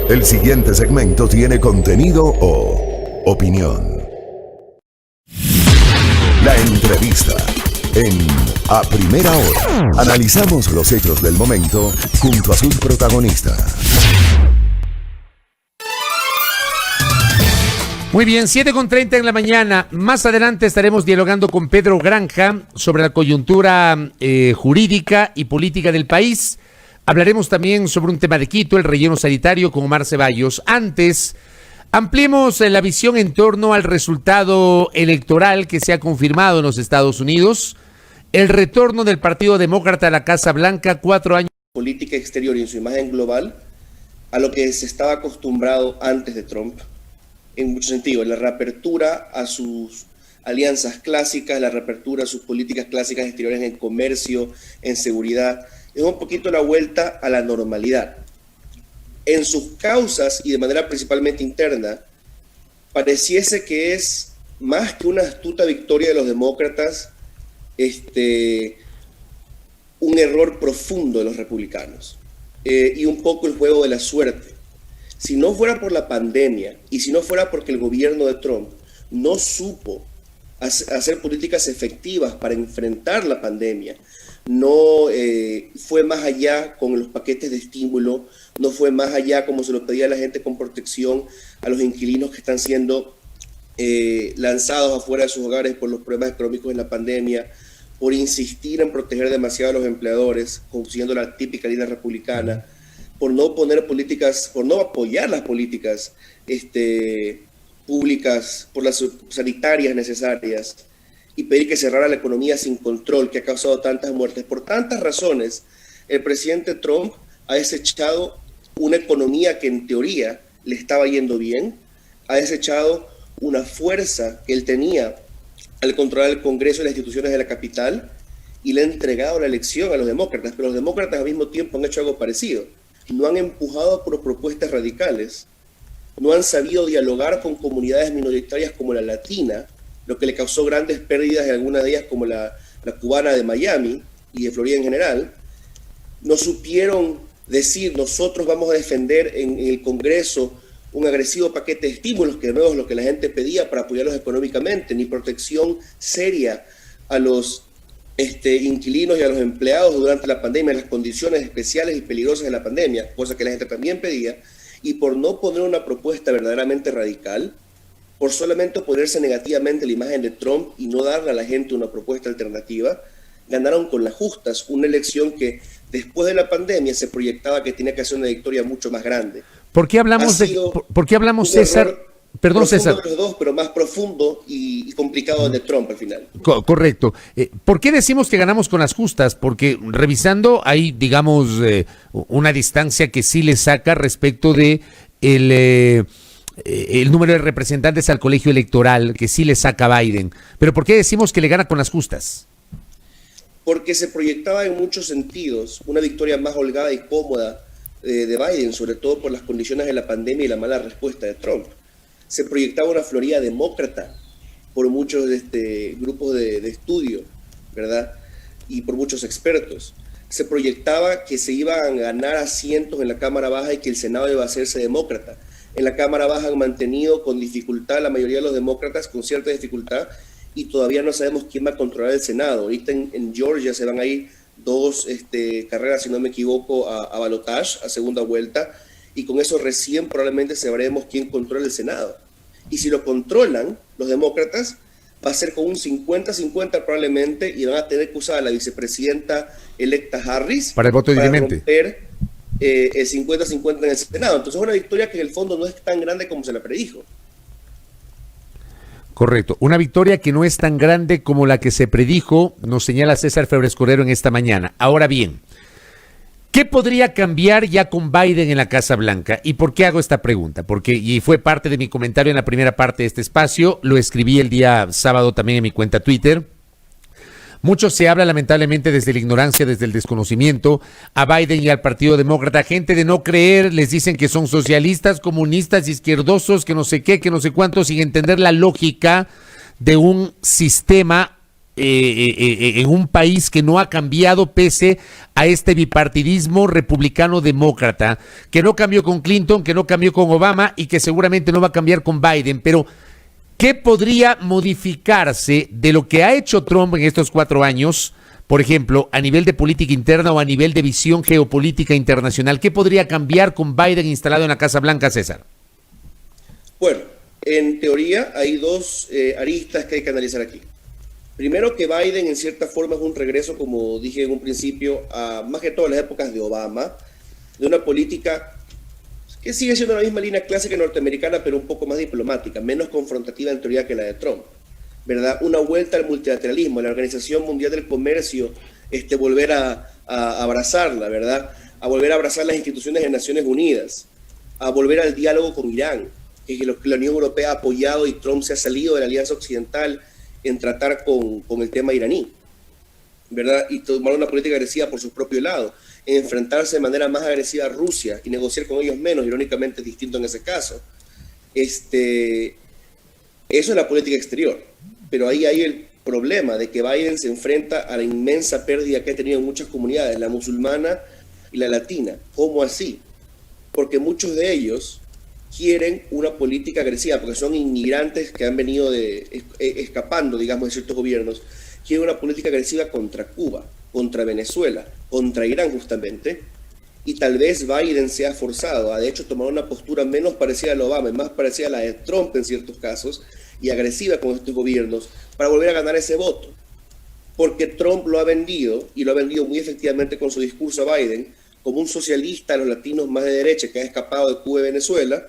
El siguiente segmento tiene contenido o opinión. La entrevista en A Primera Hora. Analizamos los hechos del momento junto a sus protagonistas. Muy bien, 7:30 en la mañana. Más adelante estaremos dialogando con Pedro Granja sobre la coyuntura jurídica y política del país. Hablaremos también sobre un tema de Quito, el relleno sanitario, con Omar Ceballos. Antes, ampliemos la visión en torno al resultado electoral que se ha confirmado en los Estados Unidos. El retorno del Partido Demócrata a la Casa Blanca, 4 años. Política exterior y en su imagen global a lo que se estaba acostumbrado antes de Trump. En muchos sentidos, la reapertura a sus alianzas clásicas, la reapertura a sus políticas clásicas exteriores en comercio, en seguridad, es un poquito la vuelta a la normalidad. En sus causas y de manera principalmente interna, pareciese que es más que una astuta victoria de los demócratas, un error profundo de los republicanos y un poco el juego de la suerte. Si no fuera por la pandemia y si no fuera porque el gobierno de Trump no supo hacer políticas efectivas para enfrentar la pandemia, no fue más allá con los paquetes de estímulo, no fue más allá como se lo pedía a la gente con protección a los inquilinos que están siendo lanzados afuera de sus hogares por los problemas económicos en la pandemia, por insistir en proteger demasiado a los empleadores, consiguiendo la típica línea republicana, por no poner políticas, por no apoyar las políticas públicas, por las sanitarias necesarias, y pedir que cerrara la economía sin control, que ha causado tantas muertes. Por tantas razones, el presidente Trump ha desechado una economía que en teoría le estaba yendo bien, ha desechado una fuerza que él tenía al controlar el Congreso y las instituciones de la capital, y le ha entregado la elección a los demócratas. Pero los demócratas al mismo tiempo han hecho algo parecido. No han empujado por propuestas radicales, no han sabido dialogar con comunidades minoritarias como la latina, lo que le causó grandes pérdidas en algunas de ellas, como la cubana de Miami y de Florida en general. No supieron decir, nosotros vamos a defender en el Congreso un agresivo paquete de estímulos, que no es lo que la gente pedía para apoyarlos económicamente, ni protección seria a los inquilinos y a los empleados durante la pandemia, en las condiciones especiales y peligrosas de la pandemia, cosa que la gente también pedía, y por no poner una propuesta verdaderamente radical, por solamente oponerse negativamente a la imagen de Trump y no darle a la gente una propuesta alternativa, ganaron con las justas una elección que después de la pandemia se proyectaba que tenía que ser una victoria mucho más grande. ¿Por qué hablamos César? Perdón, César. De los dos, pero más profundo y complicado de Trump al final. Correcto. ¿Por qué decimos que ganamos con las justas? Porque revisando hay, digamos, una distancia que sí le saca respecto de el número de representantes al colegio electoral, que sí le saca a Biden. Pero ¿por qué decimos que le gana con las justas? Porque se proyectaba en muchos sentidos una victoria más holgada y cómoda de Biden, sobre todo por las condiciones de la pandemia y la mala respuesta de Trump. Se proyectaba una Florida demócrata por muchos grupos de estudio, ¿verdad? Y por muchos expertos. Se proyectaba que se iban a ganar asientos en la Cámara Baja y que el Senado iba a hacerse demócrata. En la Cámara Baja han mantenido con dificultad la mayoría de los demócratas, con cierta dificultad, y todavía no sabemos quién va a controlar el Senado. Ahorita en Georgia se van a ir dos carreras, si no me equivoco, a balotaje, a segunda vuelta, y con eso recién probablemente sabremos quién controla el Senado. Y si lo controlan los demócratas, va a ser con un 50-50 probablemente, y van a tener que usar a la vicepresidenta electa Harris para el voto dirimente, romper el 50-50 en el Senado. Entonces es una victoria que en el fondo no es tan grande como se la predijo. Correcto, una victoria que no es tan grande como la que se predijo, nos señala César Febres Cordero en esta mañana. Ahora bien, ¿qué podría cambiar ya con Biden en la Casa Blanca? ¿Y por qué hago esta pregunta? Y fue parte de mi comentario en la primera parte de este espacio, lo escribí el día sábado también en mi cuenta Twitter. Mucho se habla lamentablemente desde la ignorancia, desde el desconocimiento, a Biden y al Partido Demócrata. Gente de no creer, les dicen que son socialistas, comunistas, izquierdosos, que no sé qué, que no sé cuánto, sin entender la lógica de un sistema en un país que no ha cambiado pese a este bipartidismo republicano-demócrata, que no cambió con Clinton, que no cambió con Obama y que seguramente no va a cambiar con Biden. Pero, ¿qué podría modificarse de lo que ha hecho Trump en estos 4 años? Por ejemplo, a nivel de política interna o a nivel de visión geopolítica internacional. ¿Qué podría cambiar con Biden instalado en la Casa Blanca, César? Bueno, en teoría hay dos aristas que hay que analizar aquí. Primero, que Biden en cierta forma es un regreso, como dije en un principio, a más que todo a las épocas de Obama, de una política que sigue siendo la misma línea clásica norteamericana, pero un poco más diplomática, menos confrontativa en teoría que la de Trump, ¿verdad? Una vuelta al multilateralismo, a la Organización Mundial del Comercio, volver a abrazarla, ¿verdad? A volver a abrazar las instituciones de Naciones Unidas, a volver al diálogo con Irán, que es lo que la Unión Europea ha apoyado y Trump se ha salido de la Alianza Occidental en tratar con el tema iraní, ¿verdad? Y tomar una política agresiva por su propio lado, en enfrentarse de manera más agresiva a Rusia y negociar con ellos menos, irónicamente es distinto en ese caso. Eso es la política exterior, pero ahí hay el problema de que Biden se enfrenta a la inmensa pérdida que ha tenido en muchas comunidades, la musulmana y la latina. ¿Cómo así? Porque muchos de ellos quieren una política agresiva, porque son inmigrantes que han venido escapando, digamos, de ciertos gobiernos, quieren una política agresiva contra Cuba, contra Venezuela, contra Irán justamente, y tal vez Biden sea forzado a, de hecho, tomar una postura menos parecida a la de Obama, más parecida a la de Trump en ciertos casos, y agresiva con estos gobiernos, para volver a ganar ese voto. Porque Trump lo ha vendido, y lo ha vendido muy efectivamente con su discurso a Biden, como un socialista a los latinos más de derecha que ha escapado de Cuba y Venezuela,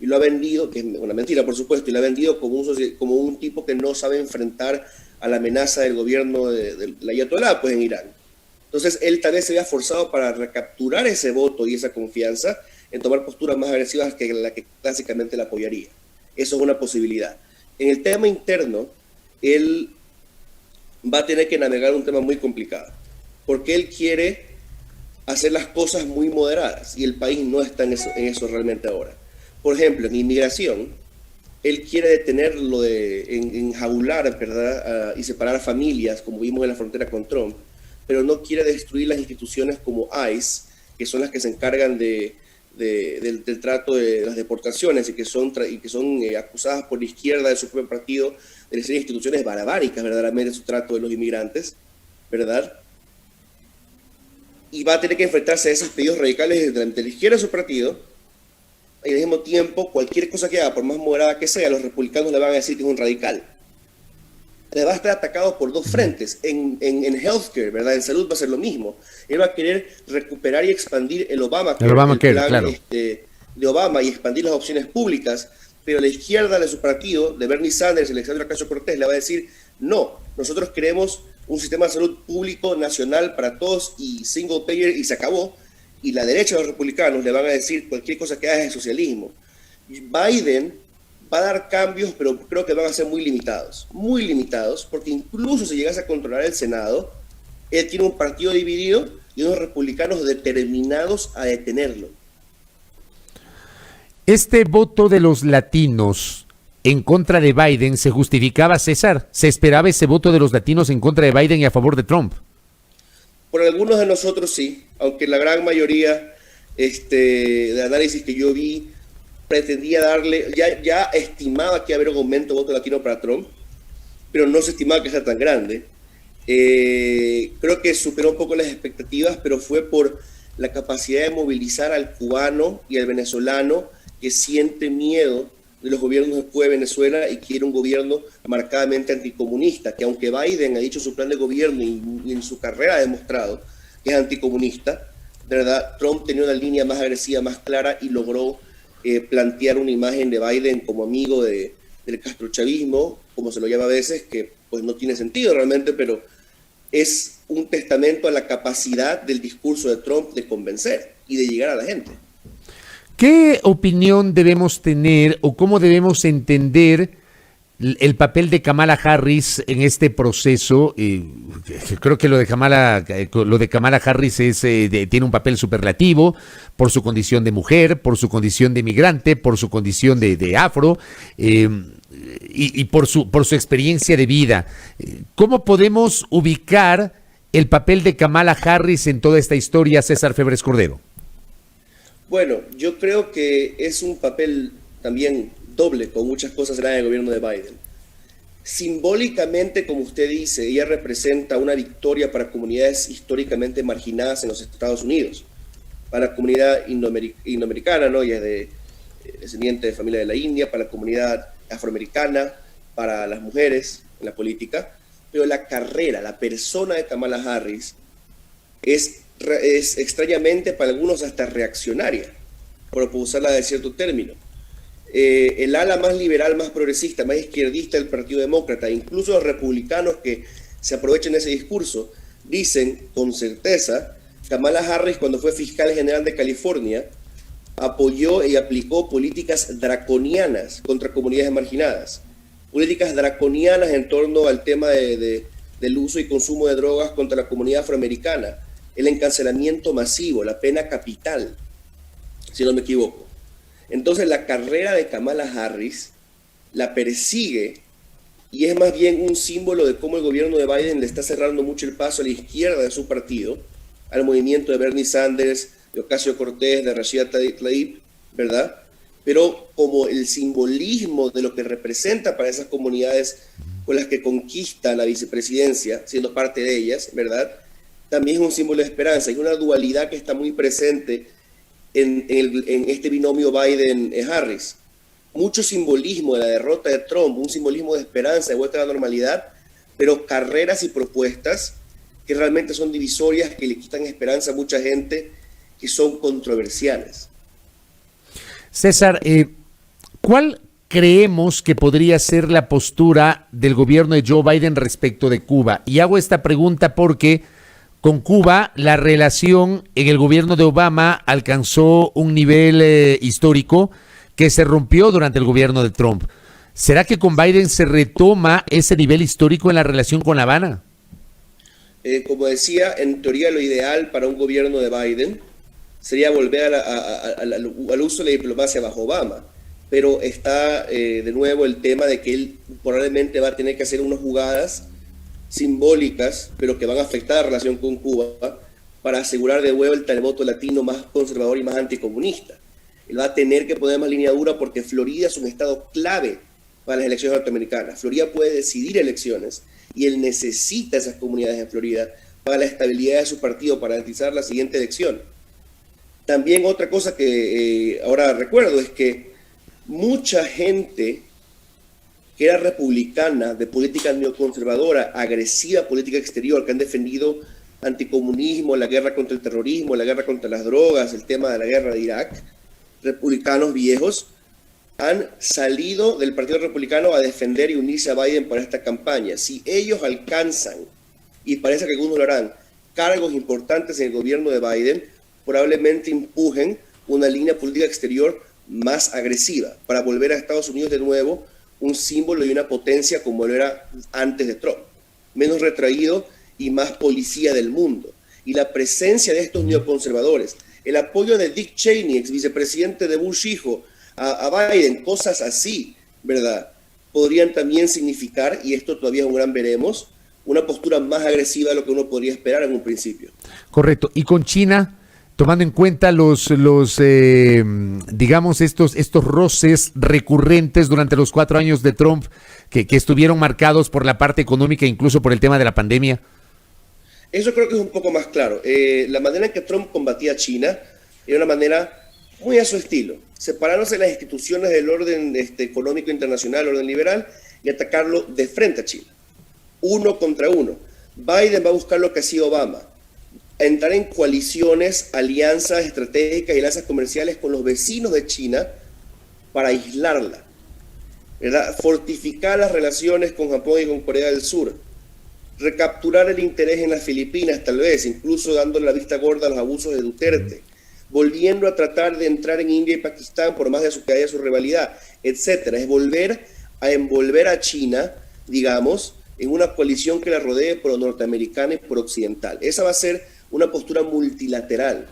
y lo ha vendido, que es una mentira por supuesto, y lo ha vendido como un tipo que no sabe enfrentar a la amenaza del gobierno de la Ayatollah, pues en Irán. Entonces él tal vez se vea forzado para recapturar ese voto y esa confianza en tomar posturas más agresivas que la que clásicamente la apoyaría. Eso es una posibilidad. En el tema interno, él va a tener que navegar un tema muy complicado, porque él quiere hacer las cosas muy moderadas y el país no está en eso realmente ahora. Por ejemplo, en inmigración, él quiere detenerlo enjaular, ¿verdad? Y separar a familias, como vimos en la frontera con Trump, pero no quiere destruir las instituciones como ICE, que son las que se encargan del trato de las deportaciones y que son acusadas por la izquierda de su propio partido de ser instituciones barbáricas, verdaderamente, su trato de los inmigrantes, ¿verdad? Y va a tener que enfrentarse a esos pedidos radicales de la izquierda de su partido, y al mismo tiempo, cualquier cosa que haga, por más moderada que sea, los republicanos le van a decir que es un radical. Le va a estar atacado por dos frentes. En healthcare, ¿verdad? En salud va a ser lo mismo. Él va a querer recuperar y expandir el Obamacare, claro, de Obama, y expandir las opciones públicas, pero la izquierda de su partido, de Bernie Sanders y Alexandria Ocasio-Cortez, le va a decir, no, nosotros queremos un sistema de salud público nacional para todos y single payer, y se acabó. Y la derecha de los republicanos le van a decir cualquier cosa que haga es socialismo. Biden va a dar cambios, pero creo que van a ser muy limitados, porque incluso si llegase a controlar el Senado, él tiene un partido dividido y unos republicanos determinados a detenerlo. Este voto de los latinos en contra de Biden se justificaba, César. ¿Se esperaba ese voto de los latinos en contra de Biden y a favor de Trump? Por algunos de nosotros sí, aunque la gran mayoría de análisis que yo vi pretendía darle, ya estimaba que iba a haber un aumento de voto latino para Trump, pero no se estimaba que sea tan grande. Creo que superó un poco las expectativas, pero fue por la capacidad de movilizar al cubano y al venezolano que siente miedo de los gobiernos de Cuba y Venezuela y quiere un gobierno marcadamente anticomunista, que aunque Biden ha dicho su plan de gobierno y en su carrera ha demostrado que es anticomunista, de verdad, Trump tenía una línea más agresiva, más clara, y logró plantear una imagen de Biden como amigo del castrochavismo, como se lo llama a veces, que pues no tiene sentido realmente, pero es un testamento a la capacidad del discurso de Trump de convencer y de llegar a la gente. ¿Qué opinión debemos tener o cómo debemos entender el papel de Kamala Harris en este proceso. Creo que lo de Kamala Harris tiene un papel superlativo por su condición de mujer, por su condición de migrante, por su condición de afro y por su experiencia de vida. ¿Cómo podemos ubicar el papel de Kamala Harris en toda esta historia, César Febres Cordero? Bueno, yo creo que es un papel también doble, con muchas cosas en el gobierno de Biden. Simbólicamente, como usted dice, ella representa una victoria para comunidades históricamente marginadas en los Estados Unidos, para la comunidad indoamericana, ¿no? Ella es descendiente de familia de la India, para la comunidad afroamericana, para las mujeres en la política, pero la carrera, la persona de Kamala Harris es extrañamente para algunos hasta reaccionaria, por usarla de cierto término. El ala más liberal, más progresista, más izquierdista del Partido Demócrata, incluso los republicanos que se aprovechan de ese discurso, dicen con certeza, Kamala Harris, cuando fue fiscal general de California, apoyó y aplicó políticas draconianas contra comunidades marginadas, políticas draconianas en torno al tema del uso y consumo de drogas contra la comunidad afroamericana, el encarcelamiento masivo, la pena capital, si no me equivoco. Entonces la carrera de Kamala Harris la persigue y es más bien un símbolo de cómo el gobierno de Biden le está cerrando mucho el paso a la izquierda de su partido, al movimiento de Bernie Sanders, de Ocasio-Cortez, de Rashida Tlaib, ¿verdad? Pero como el simbolismo de lo que representa para esas comunidades con las que conquista la vicepresidencia, siendo parte de ellas, ¿verdad? También es un símbolo de esperanza. Hay una dualidad que está muy presente en este binomio Biden-Harris. Mucho simbolismo de la derrota de Trump, un simbolismo de esperanza, de vuelta a la normalidad, pero carreras y propuestas que realmente son divisorias, que le quitan esperanza a mucha gente, que son controversiales. César, ¿cuál creemos que podría ser la postura del gobierno de Joe Biden respecto de Cuba? Y hago esta pregunta porque con Cuba la relación en el gobierno de Obama alcanzó un nivel histórico que se rompió durante el gobierno de Trump. ¿Será que con Biden se retoma ese nivel histórico en la relación con La Habana? Como decía, en teoría lo ideal para un gobierno de Biden sería volver al uso de la diplomacia bajo Obama, pero está de nuevo el tema de que él probablemente va a tener que hacer unas jugadas simbólicas, pero que van a afectar la relación con Cuba para asegurar de nuevo el terremoto latino más conservador y más anticomunista. Él va a tener que poner más línea dura porque Florida es un estado clave para las elecciones norteamericanas. Florida puede decidir elecciones y él necesita esas comunidades en Florida para la estabilidad de su partido, para garantizar la siguiente elección. También otra cosa que ahora recuerdo es que mucha gente que era republicana, de política neoconservadora, agresiva política exterior, que han defendido anticomunismo, la guerra contra el terrorismo, la guerra contra las drogas, el tema de la guerra de Irak, republicanos viejos, han salido del Partido Republicano a defender y unirse a Biden para esta campaña. Si ellos alcanzan, y parece que algunos lo harán, cargos importantes en el gobierno de Biden, probablemente empujen una línea política exterior más agresiva para volver a Estados Unidos de nuevo un símbolo y una potencia como lo era antes de Trump, menos retraído y más policía del mundo. Y la presencia de estos neoconservadores, el apoyo de Dick Cheney, ex vicepresidente de Bush hijo, a Biden, cosas así, ¿verdad? Podrían también significar, y esto todavía es un gran veremos, una postura más agresiva de lo que uno podría esperar en un principio. Correcto. Y con China, tomando en cuenta digamos, estos roces recurrentes durante los 4 años de Trump que estuvieron marcados por la parte económica, incluso por el tema de la pandemia. Eso creo que es un poco más claro. La manera en que Trump combatía a China era una manera muy a su estilo, separándose de las instituciones del orden económico internacional, orden liberal, y atacarlo de frente a China, uno contra uno. Biden va a buscar lo que hacía Obama, entrar en coaliciones, alianzas estratégicas y alianzas comerciales con los vecinos de China para aislarla, ¿verdad? Fortificar las relaciones con Japón y con Corea del Sur, recapturar el interés en las Filipinas, tal vez, incluso dándole la vista gorda a los abusos de Duterte, volviendo a tratar de entrar en India y Pakistán por más de que haya su rivalidad, etcétera. Es volver a envolver a China, digamos, en una coalición que la rodee por norteamericana y por occidental. Esa va a ser una postura multilateral,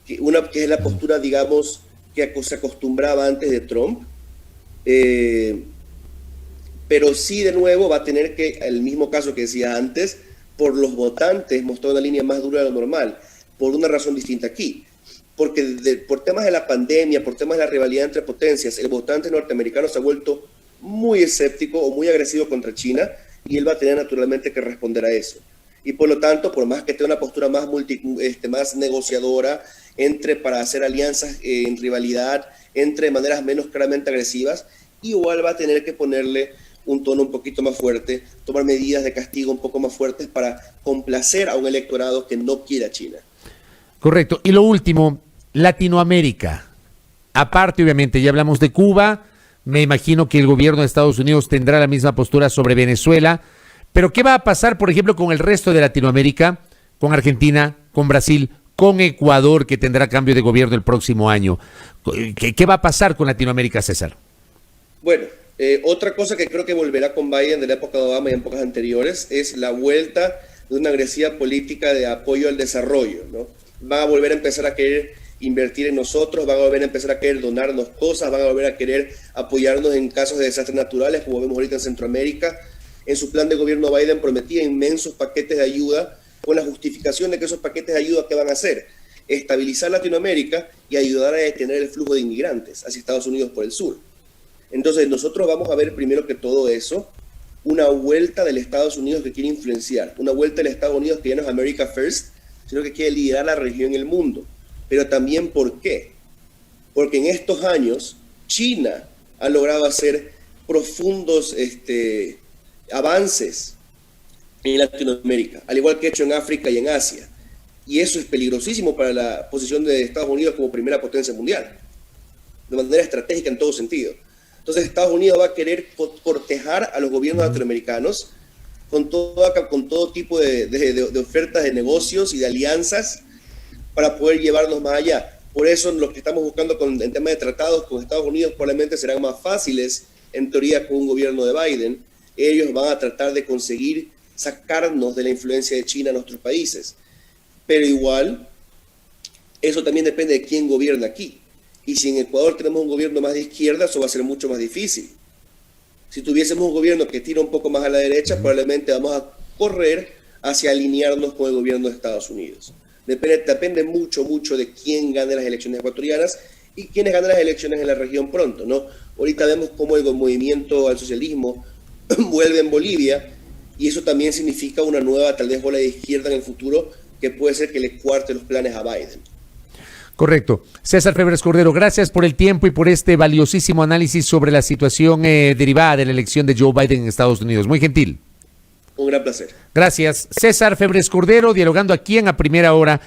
que es la postura, digamos, que se acostumbraba antes de Trump, pero sí, de nuevo, va a tener que, el mismo caso que decía antes, por los votantes, mostrar una línea más dura de lo normal, por una razón distinta aquí. Porque por temas de la pandemia, por temas de la rivalidad entre potencias, el votante norteamericano se ha vuelto muy escéptico o muy agresivo contra China, y él va a tener naturalmente que responder a eso. Y por lo tanto, por más que tenga una postura más, más negociadora, para hacer alianzas en rivalidad, entre maneras menos claramente agresivas, igual va a tener que ponerle un tono un poquito más fuerte, tomar medidas de castigo un poco más fuertes para complacer a un electorado que no quiere a China. Correcto. Y lo último, Latinoamérica. Aparte, obviamente, ya hablamos de Cuba, me imagino que el gobierno de Estados Unidos tendrá la misma postura sobre Venezuela, pero ¿qué va a pasar, por ejemplo, con el resto de Latinoamérica, con Argentina, con Brasil, con Ecuador, que tendrá cambio de gobierno el próximo año? ¿Qué va a pasar con Latinoamérica, César? Bueno, otra cosa que creo que volverá con Biden de la época de Obama y en épocas anteriores es la vuelta de una agresiva política de apoyo al desarrollo, ¿no? Van a volver a empezar a querer invertir en nosotros, van a volver a empezar a querer donarnos cosas, van a volver a querer apoyarnos en casos de desastres naturales, como vemos ahorita en Centroamérica. En su plan de gobierno, Biden prometía inmensos paquetes de ayuda, con la justificación de que esos paquetes de ayuda, ¿qué van a hacer? Estabilizar Latinoamérica y ayudar a detener el flujo de inmigrantes hacia Estados Unidos por el sur. Entonces, nosotros vamos a ver primero que todo eso, una vuelta del Estados Unidos que quiere influenciar, una vuelta del Estados Unidos que ya no es America First, sino que quiere liderar la región y el mundo. Pero también, ¿por qué? Porque en estos años, China ha logrado hacer profundos avances en Latinoamérica, al igual que ha hecho en África y en Asia. Y eso es peligrosísimo para la posición de Estados Unidos como primera potencia mundial, de manera estratégica en todo sentido. Entonces Estados Unidos va a querer cortejar a los gobiernos latinoamericanos con todo tipo de ofertas de negocios y de alianzas para poder llevarnos más allá. Por eso lo que estamos buscando en tema de tratados con Estados Unidos probablemente serán más fáciles, en teoría, con un gobierno de Biden. Ellos van a tratar de conseguir sacarnos de la influencia de China en nuestros países. Pero igual, eso también depende de quién gobierna aquí. Y si en Ecuador tenemos un gobierno más de izquierda, eso va a ser mucho más difícil. Si tuviésemos un gobierno que tira un poco más a la derecha, probablemente vamos a correr hacia alinearnos con el gobierno de Estados Unidos. Depende mucho de quién gane las elecciones ecuatorianas y quiénes ganan las elecciones en la región pronto, ¿no? Ahorita vemos cómo el movimiento al socialismo vuelve en Bolivia, y eso también significa una nueva, tal vez, ola de izquierda en el futuro, que puede ser que le cuarte los planes a Biden. Correcto. César Febres Cordero, gracias por el tiempo y por este valiosísimo análisis sobre la situación derivada de la elección de Joe Biden en Estados Unidos. Muy gentil. Un gran placer. Gracias. César Febres Cordero, dialogando aquí en A Primera Hora.